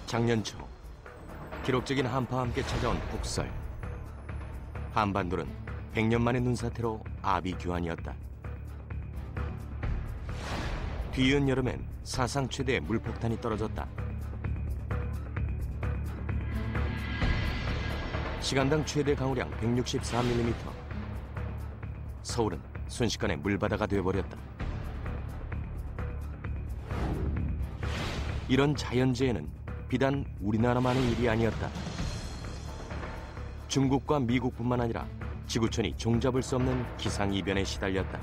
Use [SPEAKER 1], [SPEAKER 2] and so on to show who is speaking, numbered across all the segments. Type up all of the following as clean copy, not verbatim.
[SPEAKER 1] 작년 초 기록적인 한파와 함께 찾아온 북설. 한반도는 100년 만의 눈사태로 아비규환이었다. 뒤이은 여름엔 사상 최대의 물폭탄이 떨어졌다. 시간당 최대 강우량 164mm. 서울은 순식간에 물바다가 되어버렸다. 이런 자연재해는 비단 우리나라만의 일이 아니었다. 중국과 미국뿐만 아니라 지구촌이 종잡을 수 없는 기상이변에 시달렸다.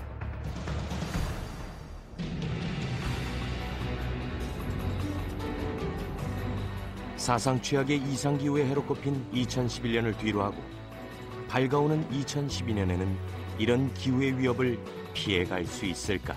[SPEAKER 1] 사상 최악의 이상기후의 해로 꼽힌 2011년을 뒤로하고 밝아오는 2012년에는 이런 기후의 위협을 피해갈 수 있을까?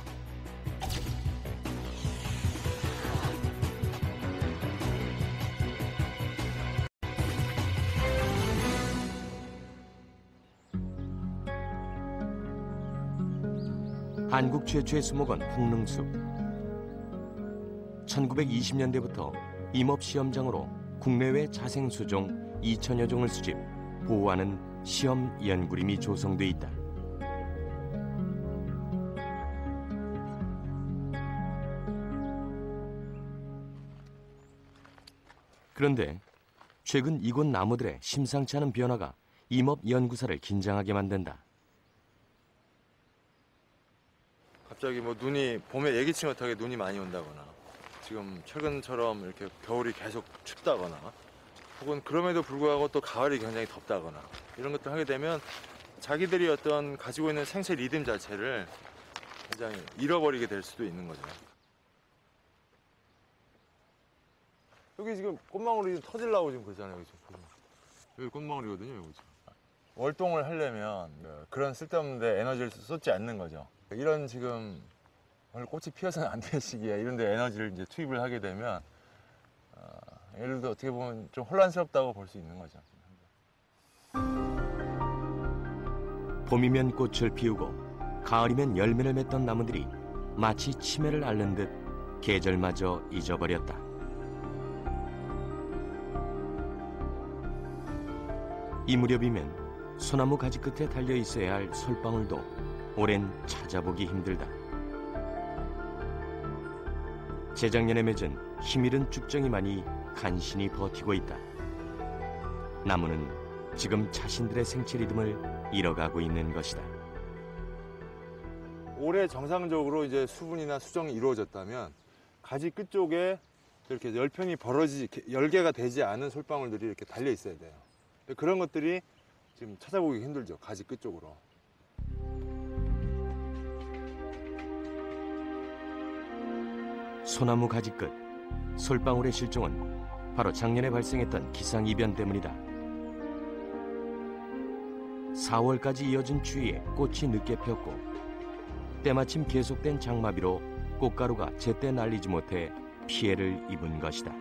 [SPEAKER 1] 한국 최초의 수목원 풍릉숲. 1920년대부터 임업시험장으로 국내외 자생수종 2,000여 종을 수집, 보호하는 시험 연구림이 조성돼 있다. 그런데 최근 이곳 나무들의 심상치 않은 변화가 임업연구사를 긴장하게 만든다.
[SPEAKER 2] 갑자기 눈이 봄에 예기치 못하게 눈이 많이 온다거나, 지금 최근처럼 이렇게 겨울이 계속 춥다거나, 혹은 그럼에도 불구하고 또 가을이 굉장히 덥다거나, 이런 것들 하게 되면 자기들이 어떤 가지고 있는 생체 리듬 자체를 굉장히 잃어버리게 될 수도 있는 거죠. 여기 지금 꽃망울이 터지려고 지금 그러잖아요. 여기 꽃망울이거든요. 여기. 월동을 하려면 그런 쓸데없는 데 에너지를 쏟지 않는 거죠. 이런 지금 오늘 꽃이 피어서는 안 될 시기에 이런 데 에너지를 이제 투입을 하게 되면 예를 들어 어떻게 보면 좀 혼란스럽다고 볼 수 있는 거죠.
[SPEAKER 1] 봄이면 꽃을 피우고 가을이면 열매를 맺던 나무들이 마치 치매를 앓는 듯 계절마저 잊어버렸다. 이 무렵이면 소나무 가지 끝에 달려 있어야 할 솔방울도 올해는 찾아보기 힘들다. 재작년에 맺은 힘이른 쭉정이만이 간신히 버티고 있다. 나무는 지금 자신들의 생체 리듬을 잃어가고 있는 것이다.
[SPEAKER 2] 올해 정상적으로 이제 수분이나 수정이 이루어졌다면 가지 끝쪽에 이렇게 열편이 열개가 되지 않은 솔방울들이 이렇게 달려 있어야 돼요. 그런 것들이 지금 찾아보기 힘들죠. 가지 끝쪽으로.
[SPEAKER 1] 소나무 가지 끝, 솔방울의 실종은 바로 작년에 발생했던 기상이변 때문이다. 4월까지 이어진 추위에 꽃이 늦게 폈고 때마침 계속된 장마비로 꽃가루가 제때 날리지 못해 피해를 입은 것이다.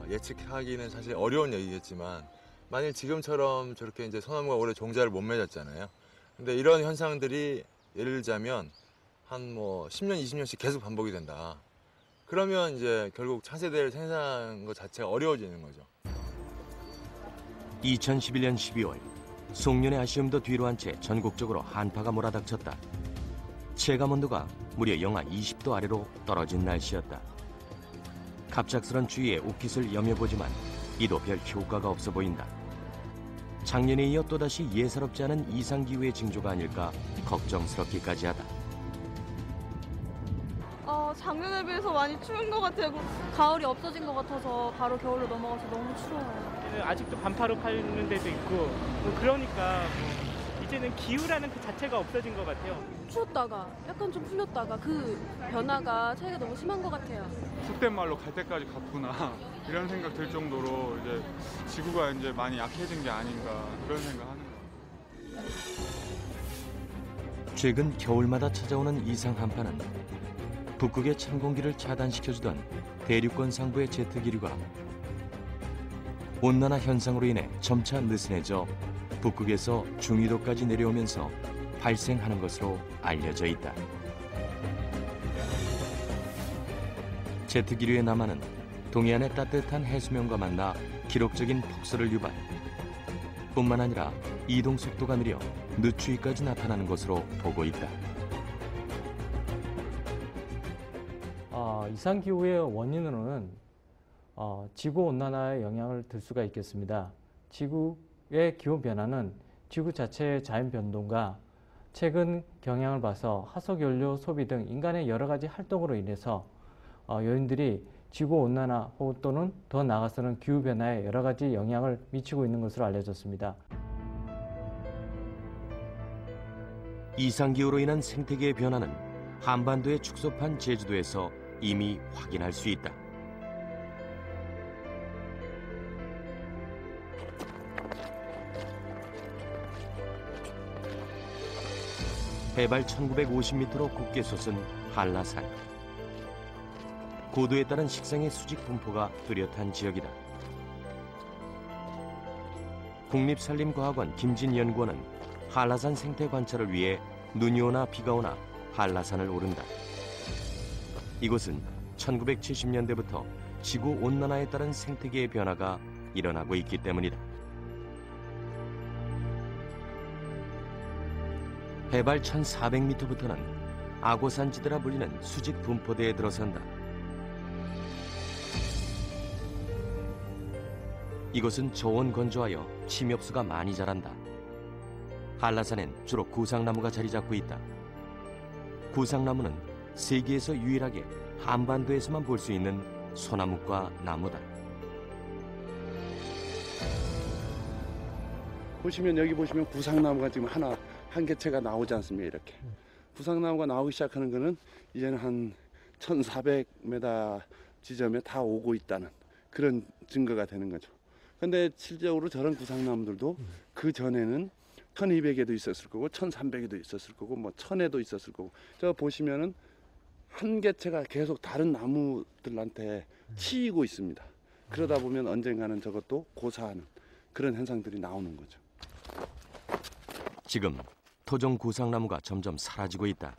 [SPEAKER 2] 예측하기는 사실 어려운 얘기겠지만 만일 지금처럼 저렇게 이제 소나무가 올해 종자를 못 맺었잖아요. 근데 이런 현상들이 예를 들자면 한 10년, 20년씩 계속 반복이 된다. 그러면 이제 결국 차세대를 생산하는 것 자체가 어려워지는 거죠.
[SPEAKER 1] 2011년 12월, 송년의 아쉬움도 뒤로 한 채 전국적으로 한파가 몰아닥쳤다. 체감온도가 무려 영하 20도 아래로 떨어진 날씨였다. 갑작스런 추위에 옷깃을 여며보지만 이도 별 효과가 없어 보인다. 작년에 이어 또다시 예사롭지 않은 이상기후의 징조가 아닐까 걱정스럽기까지 하다.
[SPEAKER 3] 작년에 비해서 많이 추운 것 같아요. 가을이 없어진 것 같아서 바로 겨울로 넘어가서 너무 추워요.
[SPEAKER 4] 아직도 반파로 파는 데도 있고 그러니까 이제는 기후라는 그 자체가 없어진 것 같아요.
[SPEAKER 3] 추웠다가 약간 좀 풀렸다가 그 변화가 차이가 너무 심한 것 같아요.
[SPEAKER 5] 속된 말로 갈 때까지 갔구나 이런 생각 들 정도로 이제 지구가 이제 많이 약해진 게 아닌가 그런 생각하는 거예요.
[SPEAKER 1] 최근 겨울마다 찾아오는 이상 한파는 북극의 찬 공기를 차단시켜주던 대륙권 상부의 제트기류가 온난화 현상으로 인해 점차 느슨해져 북극에서 중위도까지 내려오면서 발생하는 것으로 알려져 있다. 제트기류의 남하는 동해안의 따뜻한 해수면과 만나 기록적인 폭설을 유발. 뿐만 아니라 이동 속도가 느려 늦추위까지 나타나는 것으로 보고 있다.
[SPEAKER 6] 이상기후의 원인으로는 지구온난화에 영향을 들 수가 있겠습니다. 지구의 기온변화는 지구 자체의 자연변동과 최근 경향을 봐서 화석연료 소비 등 인간의 여러 가지 활동으로 인해서 요인들이 지구온난화 또는 더 나아가서는 기후변화에 여러 가지 영향을 미치고 있는 것으로 알려졌습니다.
[SPEAKER 1] 이상기후로 인한 생태계의 변화는 한반도의 축소판 제주도에서 이미 확인할 수 있다. 해발 1950m로 굳게 솟은 한라산. 고도에 따른 식생의 수직 분포가 뚜렷한 지역이다. 국립산림과학원 김진연구원은 한라산 생태 관찰을 위해 눈이 오나 비가 오나 한라산을 오른다. 이곳은 1970년대부터 지구온난화에 따른 생태계의 변화가 일어나고 있기 때문이다. 해발 1400m부터는 악오산지대라 불리는 수직 분포대에 들어선다. 이곳은 저온 건조하여 침엽수가 많이 자란다. 한라산엔 주로 구상나무가 자리 잡고 있다. 구상나무는 세계에서 유일하게 한반도에서만 볼 수 있는 소나무과 나무다.
[SPEAKER 7] 보시면 여기 보시면 구상나무가 지금 한 개체가 나오지 않습니까? 이렇게 구상나무가 나오기 시작하는 거는 이제는 한 1400m 지점에 다 오고 있다는 그런 증거가 되는 거죠. 근데 실제적으로 저런 구상나무들도 그 전에는 1200에도 있었을 거고 1300에도 있었을 거고 뭐 1000에도 있었을 거고 저 보시면은 한 개체가 계속 다른 나무들한테 치이고 있습니다. 그러다 보면 언젠가는 저것도 고사하는 그런 현상들이 나오는 거죠.
[SPEAKER 1] 지금 토종 구상나무가 점점 사라지고 있다.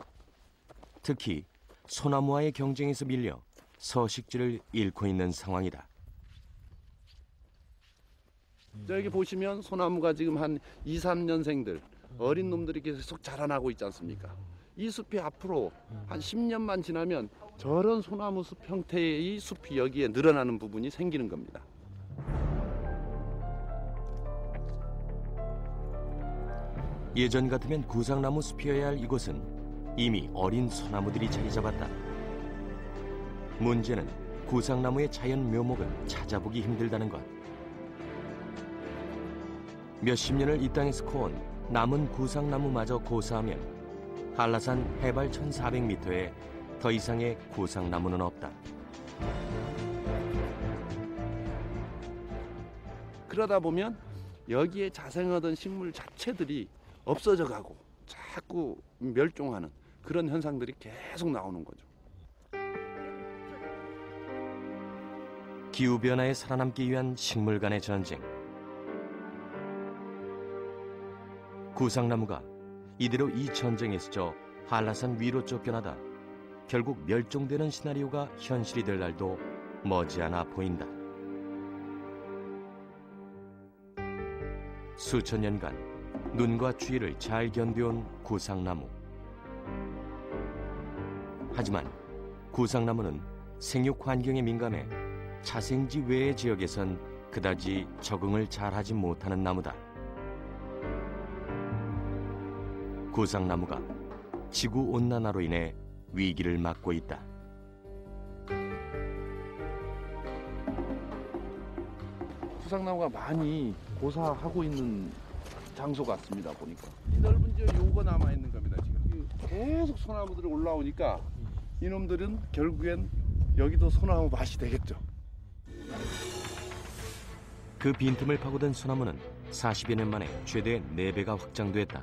[SPEAKER 1] 특히 소나무와의 경쟁에서 밀려 서식지를 잃고 있는 상황이다.
[SPEAKER 7] 저기 보시면 소나무가 지금 한 2, 3년생들 어린 놈들이 계속 자라나고 있지 않습니까? 이 숲이 앞으로 한 10년만 지나면 저런 소나무 숲 형태의 숲이 여기에 늘어나는 부분이 생기는 겁니다.
[SPEAKER 1] 예전 같으면 구상나무 숲이어야 할 이곳은 이미 어린 소나무들이 자리 잡았다. 문제는 구상나무의 자연 묘목을 찾아보기 힘들다는 것. 몇십 년을 이 땅에서 커온 남은 구상나무마저 고사하면 한라산 해발 1400m에 더 이상의 구상나무는 없다.
[SPEAKER 7] 그러다 보면 여기에 자생하던 식물 자체들이 없어져 가고 자꾸 멸종하는 그런 현상들이 계속 나오는 거죠.
[SPEAKER 1] 기후변화에 살아남기 위한 식물 간의 전쟁. 구상나무가 이대로 이 전쟁에서 저 한라산 위로 쫓겨나다 결국 멸종되는 시나리오가 현실이 될 날도 머지않아 보인다. 수천 년간 눈과 추위를 잘 견뎌온 구상나무. 하지만 구상나무는 생육 환경에 민감해 자생지 외의 지역에선 그다지 적응을 잘하지 못하는 나무다. 구상나무가 지구온난화로 인해 위기를 맞고 있다.
[SPEAKER 7] 구상나무가 많이 고사하고 있는 장소 같습니다. 보니까 이 넓은 지역 요거 남아 있는 겁니다. 지금 계속 소나무들이 올라오니까 이놈들은 결국엔 여기도 소나무 맛이 되겠죠.
[SPEAKER 1] 그 빈틈을 파고든 소나무는 40여 년 만에 최대 4배가 확장됐다.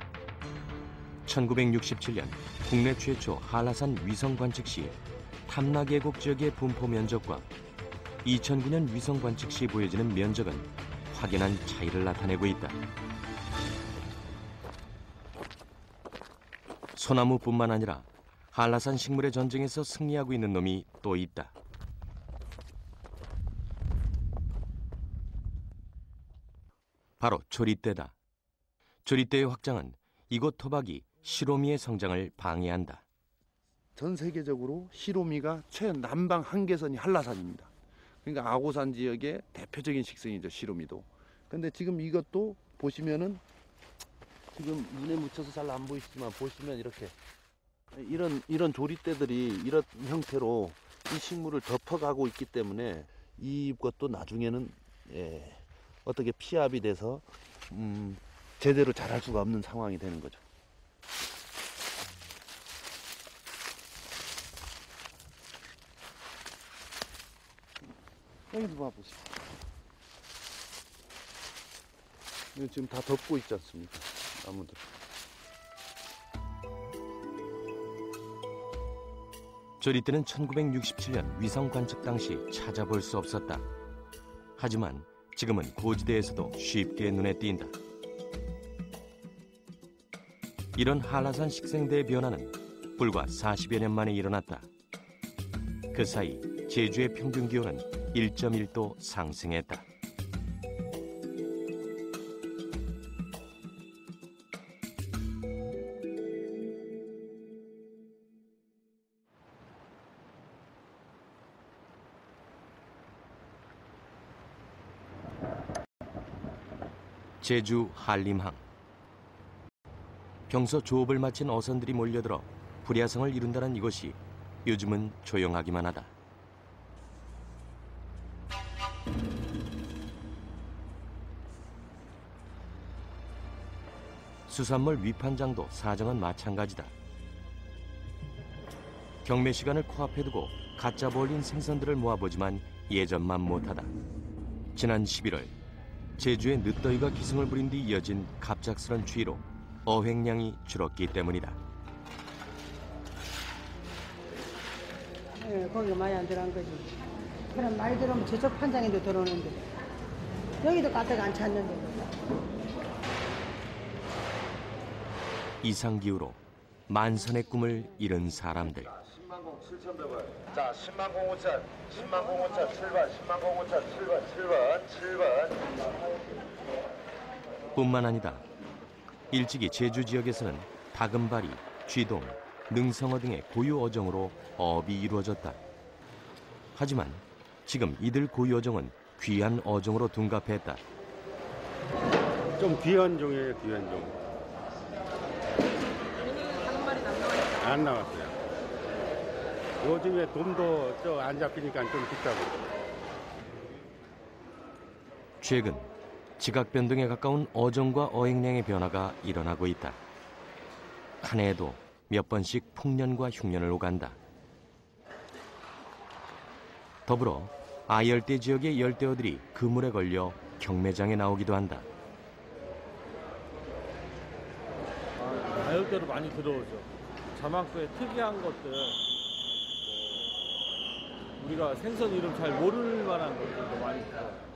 [SPEAKER 1] 1967년 국내 최초 한라산 위성 관측 시 탐라 계곡 지역의 분포 면적과 2009년 위성 관측 시 보여지는 면적은 확연한 차이를 나타내고 있다. 소나무뿐만 아니라 한라산 식물의 전쟁에서 승리하고 있는 놈이 또 있다. 바로 조리대다. 조리대의 확장은 이곳 토박이 시로미의 성장을 방해한다.
[SPEAKER 7] 전 세계적으로 시로미가 최남방 한계선이 한라산입니다. 그러니까 아고산 지역의 대표적인 식생이죠, 시로미도. 근데 지금 이것도 보시면은 지금 눈에 묻혀서 잘 안 보이시지만 보시면 이렇게 이런 조리대들이 이런 형태로 이 식물을 덮어가고 있기 때문에 이것도 나중에는 어떻게 피압이 돼서 제대로 자랄 수가 없는 상황이 되는 거죠. 여기도 봐보세요. 이거 지금 다 덮고 있지 않습니까? 나무들.
[SPEAKER 1] 조리대는 1967년 위성 관측 당시 찾아볼 수 없었다. 하지만 지금은 고지대에서도 쉽게 눈에 띈다. 이런 한라산 식생대의 변화는 불과 40여 년 만에 일어났다. 그 사이 제주의 평균 기온은 1.1도 상승했다. 제주 한림항. 평소 조업을 마친 어선들이 몰려들어 불야성을 이룬다는 이곳이 요즘은 조용하기만 하다. 수산물 위판장도 사정은 마찬가지다. 경매 시간을 코앞에 두고 갓 잡아올린 생선들을 모아보지만 예전만 못하다. 지난 11월 제주의 늦더위가 기승을 부린 뒤 이어진 갑작스런 추위로 어획량이 줄었기 때문이다.
[SPEAKER 8] 네, 거기가 많이 안 들어간 거지. 그럼 많이 들어오면 저쪽 판장에도 들어오는데 여기도 가뜩 안 찼는데.
[SPEAKER 1] 이상기후로 만선의 꿈을 이룬 사람들.
[SPEAKER 9] 10만 공 7,100원. 자, 10만 공 5천, 10만 공 5천, 7번, 10만 공 5천, 7번.
[SPEAKER 1] 뿐만 아니다. 일찍이 제주 지역에서는 다금바리, 쥐동, 능성어 등의 고유 어종으로 어업이 이루어졌다. 하지만 지금 이들 고유 어종은 귀한 어종으로 둔갑했다.
[SPEAKER 10] 좀 귀한 종이에요, 귀한 종. 안 나왔어요. 요즘에 돔도 안 잡히니까 좀 비싸고.
[SPEAKER 1] 최근 지각 변동에 가까운 어종과 어획량의 변화가 일어나고 있다. 한 해에도 몇 번씩 풍년과 흉년을 오간다. 더불어 아열대 지역의 열대어들이 그물에 걸려 경매장에 나오기도 한다.
[SPEAKER 11] 아열대로 많이 들어오죠. 자막도에 특이한 것들, 우리가 생선 이름 잘 모를 만한 것들도 많이 들어요.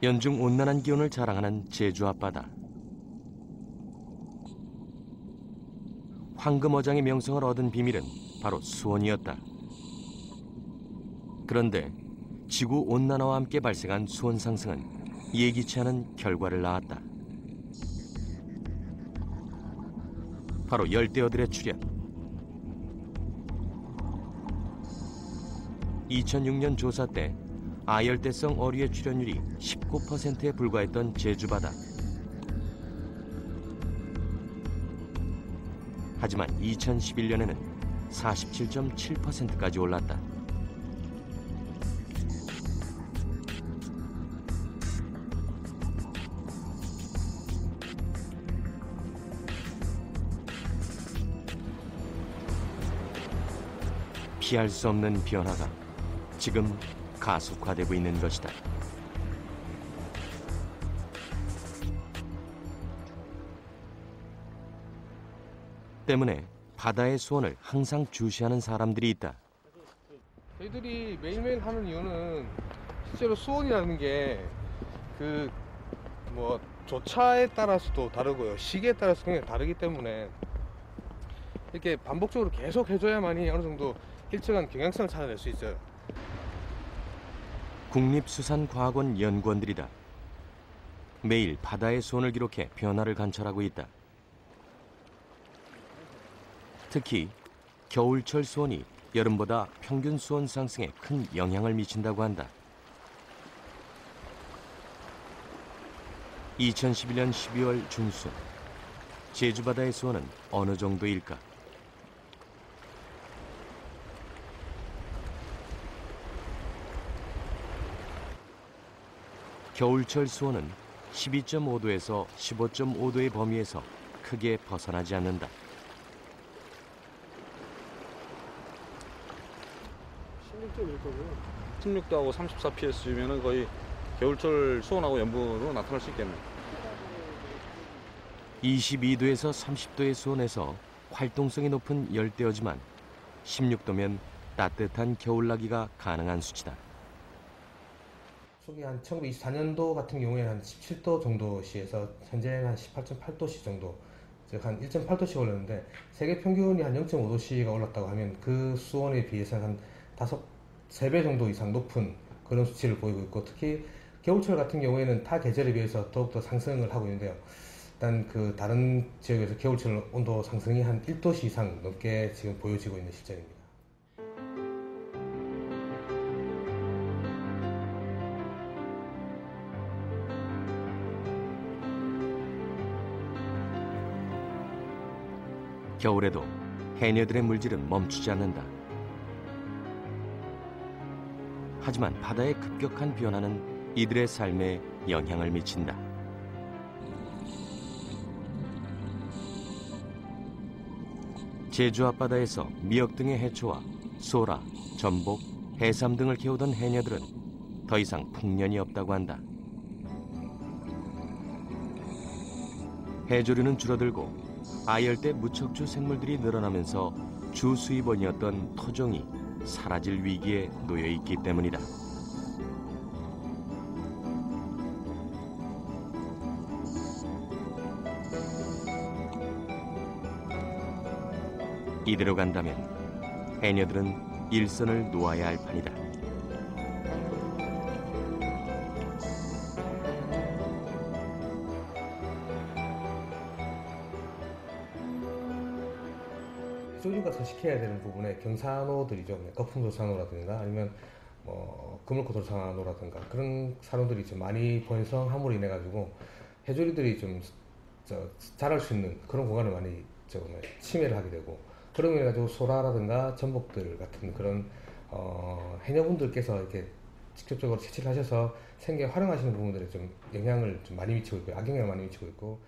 [SPEAKER 1] 연중 온난한 기온을 자랑하는 제주 앞바다. 황금어장의 명성을 얻은 비밀은 바로 수온이었다. 그런데 지구 온난화와 함께 발생한 수온 상승은 예기치 않은 결과를 낳았다. 바로 열대어들의 출현. 2006년 조사 때 아열대성 어류의 출현율이 19%에 불과했던 제주바다. 하지만 2011년에는 47.7%까지 올랐다. 피할 수 없는 변화가 지금 가속화되고 있는 것이다. 때문에 바다의 수온을 항상 주시하는 사람들이 있다.
[SPEAKER 12] 저희들이 매일매일 하는 이유는 실제로 수온이라는 게 조차에 따라서도 다르고요, 시기에 따라서 굉장히 다르기 때문에 이렇게 반복적으로 계속 해줘야만이 어느 정도 일정한 경향성을 찾아낼 수 있어요.
[SPEAKER 1] 국립수산과학원 연구원들이다. 매일 바다의 수온을 기록해 변화를 관찰하고 있다. 특히 겨울철 수온이 여름보다 평균 수온 상승에 큰 영향을 미친다고 한다. 2011년 12월 중순, 제주 바다의 수온은 어느 정도일까? 겨울철 수온은 12.5도에서 15.5도의 범위에서 크게 벗어나지 않는다.
[SPEAKER 13] 16도하고 34ps면은 거의 겨울철 수온하고 연분으로 나타날 수 있겠네요.
[SPEAKER 1] 22도에서 30도의 수온에서 활동성이 높은 열대어지만 16도면 따뜻한 겨울나기가 가능한 수치다.
[SPEAKER 12] 초기 한 1924년도 같은 경우에는 한 17도 정도시에서 현재는 한 18.8도씨 정도, 즉 한 1.8도씩 올랐는데 세계 평균이 한 0.5도씨가 올랐다고 하면 그 수온에 비해서 한 3배 정도 이상 높은 그런 수치를 보이고 있고, 특히 겨울철 같은 경우에는 타 계절에 비해서 더욱더 상승을 하고 있는데요. 일단 그 다른 지역에서 겨울철 온도 상승이 한 1도씨 이상 넘게 지금 보여지고 있는 실정입니다.
[SPEAKER 1] 겨울에도 해녀들의 물질은 멈추지 않는다. 하지만 바다의 급격한 변화는 이들의 삶에 영향을 미친다. 제주 앞바다에서 미역 등의 해초와 소라, 전복, 해삼 등을 캐오던 해녀들은 더 이상 풍년이 없다고 한다. 해조류는 줄어들고 아열대 무척주 생물들이 늘어나면서 주 수입원이었던 토종이 사라질 위기에 놓여 있기 때문이다. 이대로 간다면 해녀들은 일선을 놓아야 할 판이다.
[SPEAKER 12] 해조류가 서식해야 되는 부분에 경산호들이죠. 거품도산호라든가 아니면 그물코도산호라든가 그런 산호들이 좀 많이 번성함으로 인해 가지고 해조류들이 좀 자랄 수 있는 그런 공간을 많이 침해를 하게 되고, 그런 인해 가지고 소라라든가 전복들 같은 그런 해녀분들께서 이렇게 직접적으로 채취를 하셔서 생계에 활용하시는 부분들에 좀 영향을 좀 많이 미치고 있고, 악영향을 많이 미치고 있고.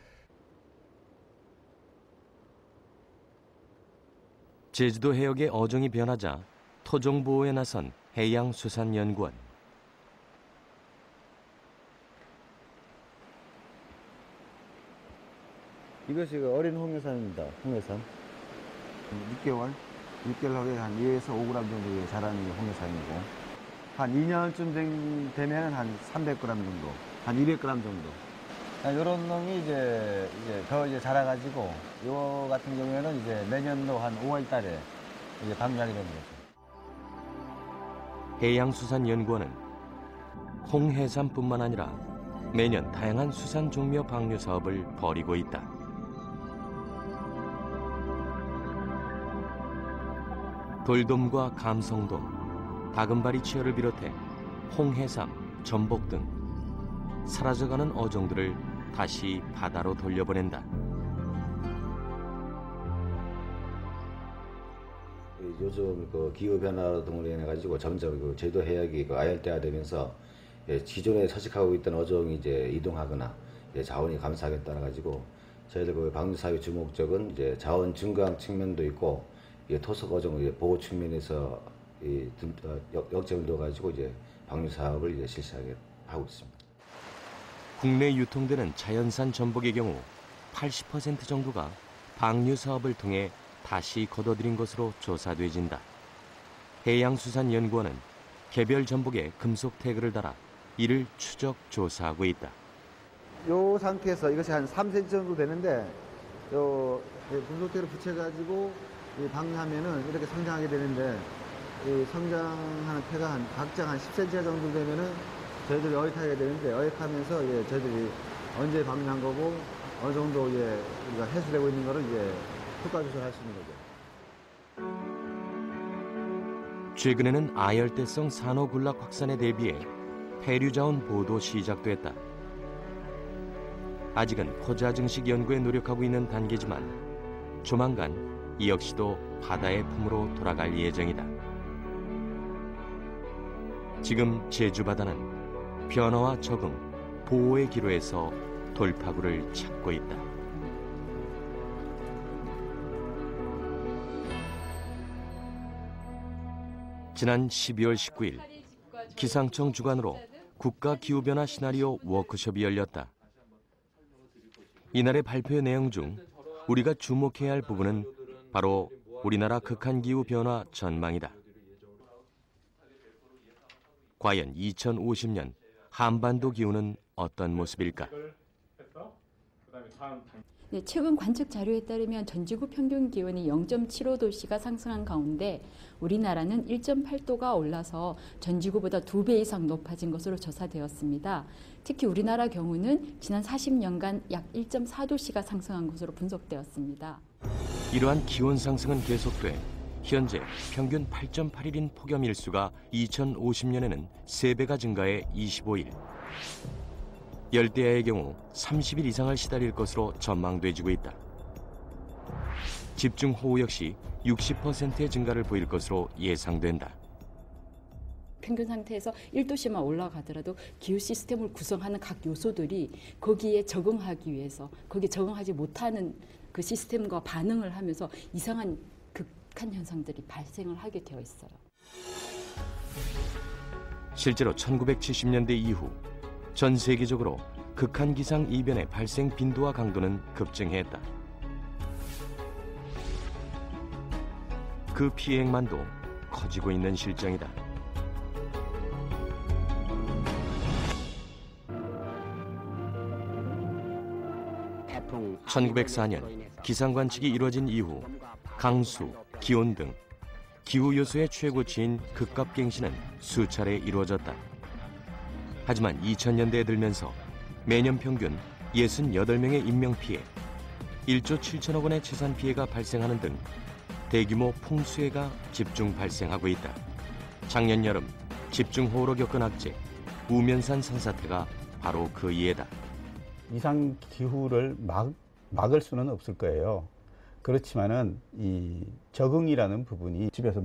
[SPEAKER 1] 제주도 해역의 어종이 변하자 토종 보호에 나선 해양수산연구원.
[SPEAKER 14] 이것이 어린 홍해삼입니다. 홍해삼. 6개월 하게 한 2에서 5g 정도 자라는 홍해삼이고, 한 2년쯤 되면 한 300g 정도, 한 200g 정도. 이런 놈이 이제 더 자라가지고, 요 같은 경우에는 이제 내년도 한 5월달에 이제 방류하게 되는 거죠.
[SPEAKER 1] 해양수산연구원은 홍해삼뿐만 아니라 매년 다양한 수산 종묘 방류 사업을 벌이고 있다. 돌돔과 감성돔, 다금바리 치어를 비롯해 홍해삼, 전복 등 사라져가는 어종들을 다시 바다로 돌려보낸다.
[SPEAKER 15] 요즘 기후 변화 등으로 인해 가지고 점점 제주도 해역이 아열대화되면서 기존에 서식하고 있던 어종이 이제 이동하거나 자원이 감소하게 따라 가지고 저희들 방류 사업의 주 목적은 이제 자원 증강 측면도 있고 토속 어종 보호 측면에서 역점을 둬 가지고 이제 방류 사업을 이제 실시하게 하고 있습니다.
[SPEAKER 1] 국내 유통되는 자연산 전복의 경우 80% 정도가 방류 사업을 통해 다시 걷어들인 것으로 조사돼진다. 해양수산연구원은 개별 전복에 금속 태그를 달아 이를 추적 조사하고 있다.
[SPEAKER 14] 이 상태에서 이것이 한 3cm 정도 되는데 요 금속 태그를 붙여가지고 방류하면은 이렇게 성장하게 되는데, 이 성장하는 태가 각장 한 10cm 정도 되면은 저희들이 어획하게 되는데 어획하면서 이제 저희들이 언제 방류한 거고 어느 정도 이제 우리가 해수되고 있는 거를 이제 효과 조절할 수 있는 거죠.
[SPEAKER 1] 최근에는 아열대성 산호 군락 확산에 대비해 폐류 자원 보호도 시작됐다. 아직은 포자 증식 연구에 노력하고 있는 단계지만 조만간 이 역시도 바다의 품으로 돌아갈 예정이다. 지금 제주 바다는 변화와 적응, 보호의 기로에서 돌파구를 찾고 있다. 지난 12월 19일 기상청 주관으로 국가기후변화 시나리오 워크숍이 열렸다. 이날의 발표 내용 중 우리가 주목해야 할 부분은 바로 우리나라 극한기후 변화 전망이다. 과연 2050년 한반도 기후는 어떤 모습일까?
[SPEAKER 16] 네, 최근 관측 자료에 따르면 전지구 평균 기온이 0.75도씨가 상승한 가운데 우리나라는 1.8도가 올라서 전지구보다 2배 이상 높아진 것으로 조사되었습니다. 특히 우리나라 경우는 지난 40년간 약 1.4도씨가 상승한 것으로 분석되었습니다.
[SPEAKER 1] 이러한 기온 상승은 계속돼 현재 평균 8.8일인 폭염 일수가 2050년에는 3배가 증가해 25일. 열대야의 경우 30일 이상을 시달릴 것으로 전망돼지고 있다. 집중호우 역시 60%의 증가를 보일 것으로 예상된다.
[SPEAKER 16] 평균 상태에서 1도씨만 올라가더라도 기후 시스템을 구성하는 각 요소들이 거기에 적응하기 위해서 거기에 적응하지 못하는 그 시스템과 반응을 하면서 이상한 극한 현상들이 발생을 하게 되어 있어요.
[SPEAKER 1] 실제로 1970년대 이후 전 세계적으로 극한 기상 이변의 발생 빈도와 강도는 급증했다. 그 피해액만도 커지고 있는 실정이다. 1904년 기상 관측이 이루어진 이후 강수, 기온 등 기후 요소의 최고치인 극갑갱신은 수차례 이루어졌다. 하지만 2000년대에 들면서 매년 평균 68명의 인명피해, 1조 7천억 원의 재산 피해가 발생하는 등 대규모 풍수해가 집중 발생하고 있다. 작년 여름 집중호우로 겪은 악재, 우면산 산사태가 바로 그 예다.
[SPEAKER 17] 이상 기후를 막을 수는 없을 거예요. 그렇지만은 이 적응이라는 부분이 집에서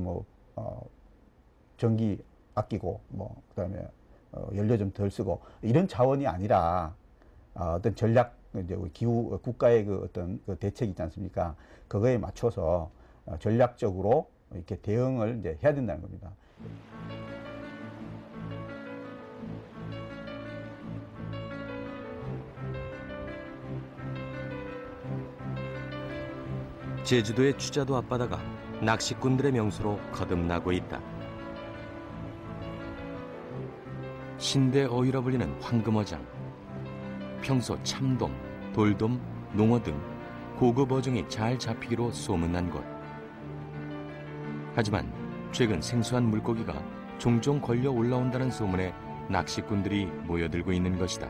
[SPEAKER 17] 전기 아끼고 그다음에 연료 좀 덜 쓰고 이런 자원이 아니라 어떤 전략 이제 기후 국가의 그 어떤 그 대책이 있지 않습니까? 그거에 맞춰서 전략적으로 이렇게 대응을 이제 해야 된다는 겁니다.
[SPEAKER 1] 제주도의 추자도 앞바다가 낚시꾼들의 명소로 거듭나고 있다. 신대 어휘라 불리는 황금어장. 평소 참돔, 돌돔, 농어 등 고급 어종이 잘 잡히기로 소문난 곳. 하지만 최근 생소한 물고기가 종종 걸려 올라온다는 소문에 낚시꾼들이 모여들고 있는 것이다.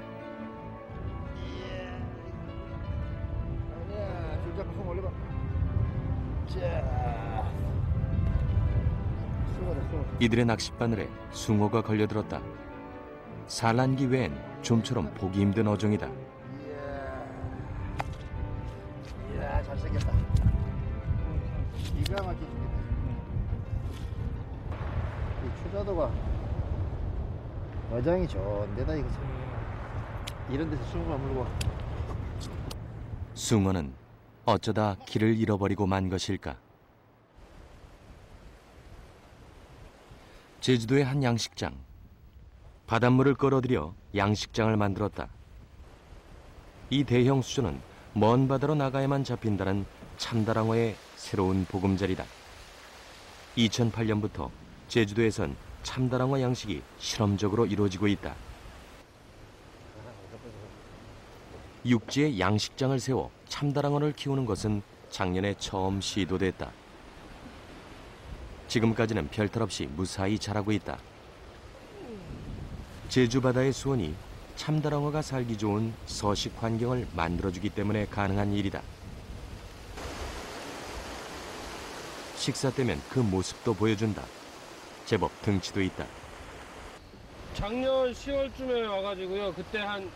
[SPEAKER 1] 이들의 낚싯바늘에 숭어가 걸려들었다. 산란기 외엔 좀처럼 보기 힘든 어종이다.
[SPEAKER 14] 이야, 잘생겼다. 기가 막히게 생겼다. 이 추자도가 어장이 좋은 데다 이거. 이런 데서 숭어가 물고.
[SPEAKER 1] 숭어는 어쩌다 길을 잃어버리고 만 것일까? 제주도의 한 양식장. 바닷물을 끌어들여 양식장을 만들었다. 이 대형 수조는 먼 바다로 나가야만 잡힌다는 참다랑어의 새로운 보금자리다. 2008년부터 제주도에선 참다랑어 양식이 실험적으로 이루어지고 있다. 육지에 양식장을 세워 참다랑어를 키우는 것은 작년에 처음 시도됐다. 지금까지는 별탈 없이 무사히 자라고 있다. 제주 바다의 수온이 참다랑어가 살기 좋은 서식 환경을 만들어주기 때문에 가능한 일이다. 식사 때면 그 모습도 보여준다. 제법 등치도 있다.
[SPEAKER 18] 작년 10월쯤에 와가지고요. 그때 한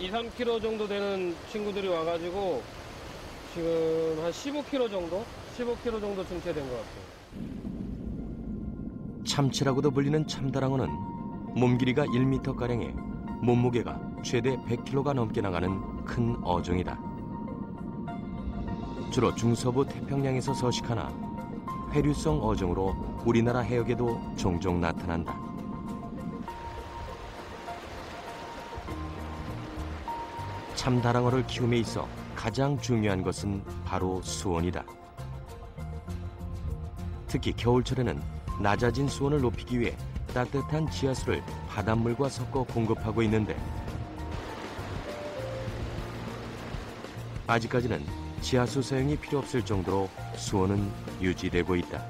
[SPEAKER 18] 2-3kg 정도 되는 친구들이 와가지고 지금 한 15kg 정도? 15kg 정도 증체된 것 같아요.
[SPEAKER 1] 참치라고도 불리는 참다랑어는 몸 길이가 1m가량에 몸무게가 최대 100kg가 넘게 나가는 큰 어종이다. 주로 중서부 태평양에서 서식하나 회류성 어종으로 우리나라 해역에도 종종 나타난다. 참다랑어를 키움에 있어 가장 중요한 것은 바로 수온이다. 특히 겨울철에는 낮아진 수온을 높이기 위해 따뜻한 지하수를 바닷물과 섞어 공급하고 있는데 아직까지는 지하수 사용이 필요 없을 정도로 수온은 유지되고 있다.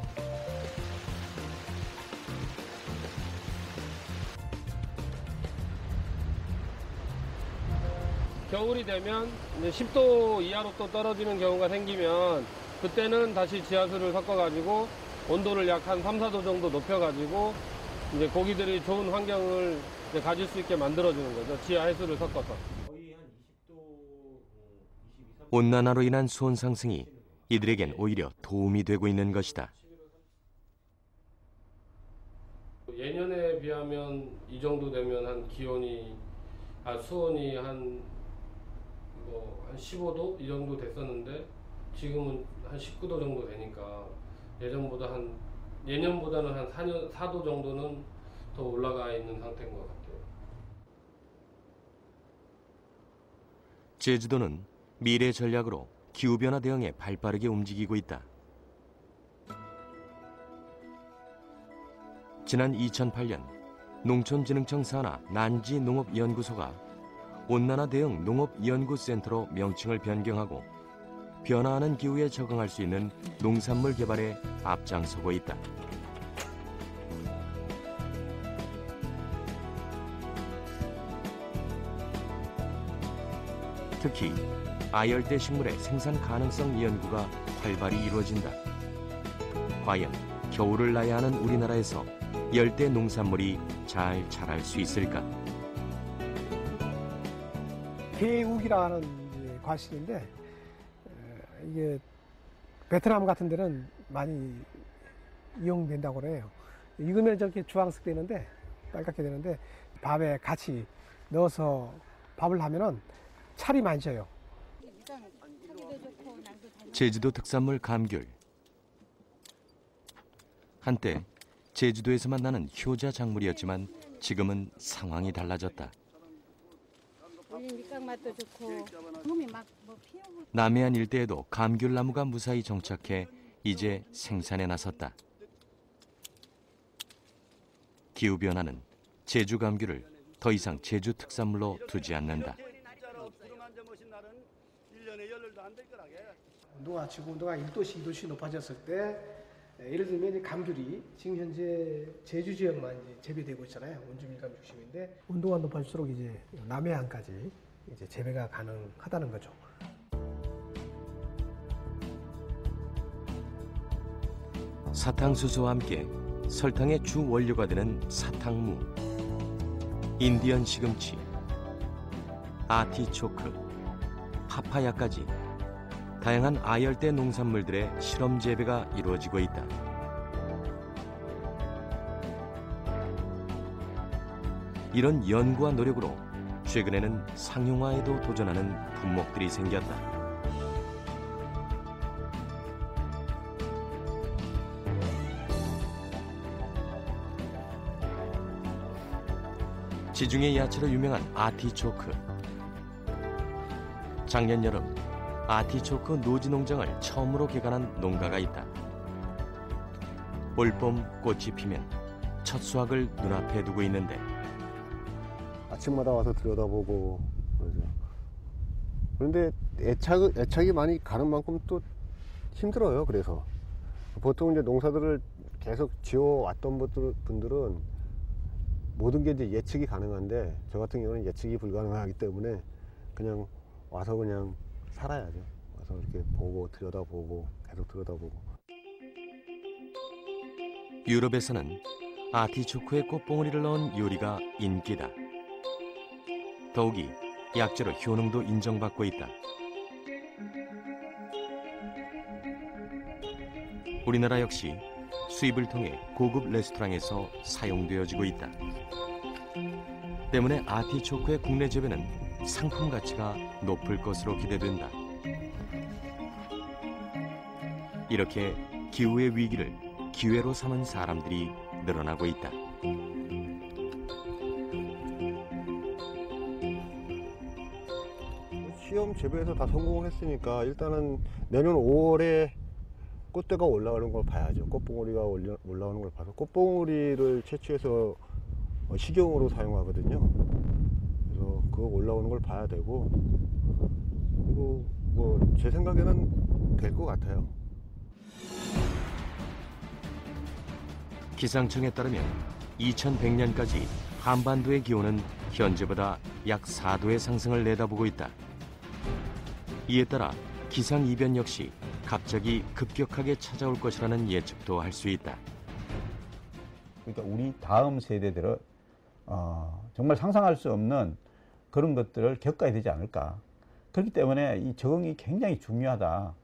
[SPEAKER 18] 겨울이 되면 이제 10도 이하로 또 떨어지는 경우가 생기면 그때는 다시 지하수를 섞어가지고 온도를 약 한 3-4도 정도 높여가지고 이제 고기들이 좋은 환경을 이제 가질 수 있게 만들어주는 거죠. 지하 해수를 섞어서.
[SPEAKER 1] 온난화로 인한 수온 상승이 이들에겐 오히려 도움이 되고 있는 것이다.
[SPEAKER 18] 예년에 비하면 이 정도 되면 한 수온이 한 15도 이 정도 됐었는데 지금은 한 19도 정도 되니까 예년보다는 한 4도 정도는 더 올라가 있는 상태인 것 같아요.
[SPEAKER 1] 제주도는 미래 전략으로 기후변화 대응에 발빠르게 움직이고 있다. 지난 2008년 농촌진흥청 산하 난지농업연구소가 온난화 대응 농업연구센터로 명칭을 변경하고 변화하는 기후에 적응할 수 있는 농산물 개발에 앞장서고 있다. 특히 아열대 식물의 생산 가능성 연구가 활발히 이루어진다. 과연 겨울을 나야 하는 우리나라에서 열대 농산물이 잘 자랄 수 있을까?
[SPEAKER 19] 개욱이라는 과실인데 이게 베트남 같은 데는 많이 이용된다고 그래요. 익으면 저렇게 주황색 되는데 빨갛게 되는데 밥에 같이 넣어서 밥을 하면은 살이 많이 쪄요.
[SPEAKER 1] 제주도 특산물 감귤. 한때 제주도에서만 나는 효자 작물이었지만 지금은 상황이 달라졌다.
[SPEAKER 20] 밑각맛도 좋고
[SPEAKER 1] 남해안 일대에도 감귤 나무가 무사히 정착해 이제 생산에 나섰다. 기후변화는 제주 감귤을 더 이상 제주 특산물로 두지 않는다.
[SPEAKER 19] 지구 온도가 1도씩 2도씩 높아졌을 때 예를 들면 감귤이 지금 현재 제주 지역만 이제 재배되고 있잖아요. 원주 밀감 중심인데 온도가 높아질수록 이제 남해안까지 이제 재배가 가능하다는 거죠.
[SPEAKER 1] 사탕수수와 함께 설탕의 주 원료가 되는 사탕무, 인디언 시금치, 아티초크, 파파야까지 다양한 아열대 농산물들의 실험 재배가 이루어지고 있다. 이런 연구와 노력으로 최근에는 상용화에도 도전하는 품목들이 생겼다. 지중해 야채로 유명한 아티초크. 작년 여름 아티초크 노지 농장을 처음으로 개관한 농가가 있다. 올봄 꽃이 피면 첫 수확을 눈앞에 두고 있는데
[SPEAKER 21] 아침마다 와서 들여다보고 그러죠. 그런데 애착이 많이 가는 만큼 또 힘들어요. 그래서 보통 이제 농사들을 계속 지어왔던 분들은 모든 게 이제 예측이 가능한데 저 같은 경우는 예측이 불가능하기 때문에 그냥 와서 그냥 살아야죠. 와서 이렇게 보고 들여다보고 계속 들여다보고.
[SPEAKER 1] 유럽에서는 아티초크에 꽃봉오리를 넣은 요리가 인기다. 더욱이 약재로 효능도 인정받고 있다. 우리나라 역시 수입을 통해 고급 레스토랑에서 사용되어지고 있다. 때문에 아티초크의 국내 재배는 상품 가치가 높을 것으로 기대된다. 이렇게 기후의 위기를 기회로 삼은 사람들이 늘어나고 있다.
[SPEAKER 21] 시험 재배에서 다 성공을 했으니까 일단은 내년 5월에 꽃대가 올라오는 걸 봐야죠. 꽃봉오리가 올라오는 걸 봐서 꽃봉오리를 채취해서 식용으로 사용하거든요. 그래서 그거 올라오는 걸 봐야 되고, 그리고 뭐 제 생각에는 될 것 같아요.
[SPEAKER 1] 기상청에 따르면 2100년까지 한반도의 기온은 현재보다 약 4도의 상승을 내다보고 있다. 이에 따라 기상이변 역시 갑자기 급격하게 찾아올 것이라는 예측도 할 수 있다.
[SPEAKER 17] 그러니까 우리 다음 세대들은 정말 상상할 수 없는 그런 것들을 겪어야 되지 않을까. 그렇기 때문에 이 적응이 굉장히 중요하다.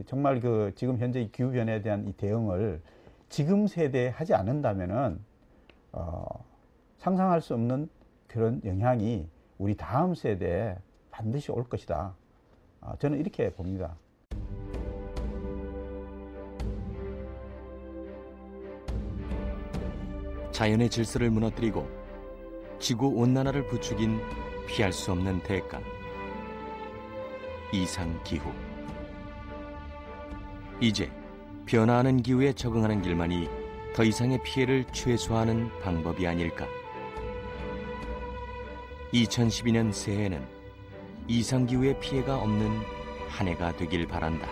[SPEAKER 17] 정말 지금 현재 이 기후 변화에 대한 이 대응을 지금 세대에 하지 않는다면은 상상할 수 없는 그런 영향이 우리 다음 세대에 반드시 올 것이다. 저는 이렇게 봅니다.
[SPEAKER 1] 자연의 질서를 무너뜨리고 지구온난화를 부추긴 피할 수 없는 대가. 이상기후. 이제 변화하는 기후에 적응하는 길만이 더 이상의 피해를 최소화하는 방법이 아닐까. 2012년 새해에는 이상기후의 피해가 없는 한 해가 되길 바란다.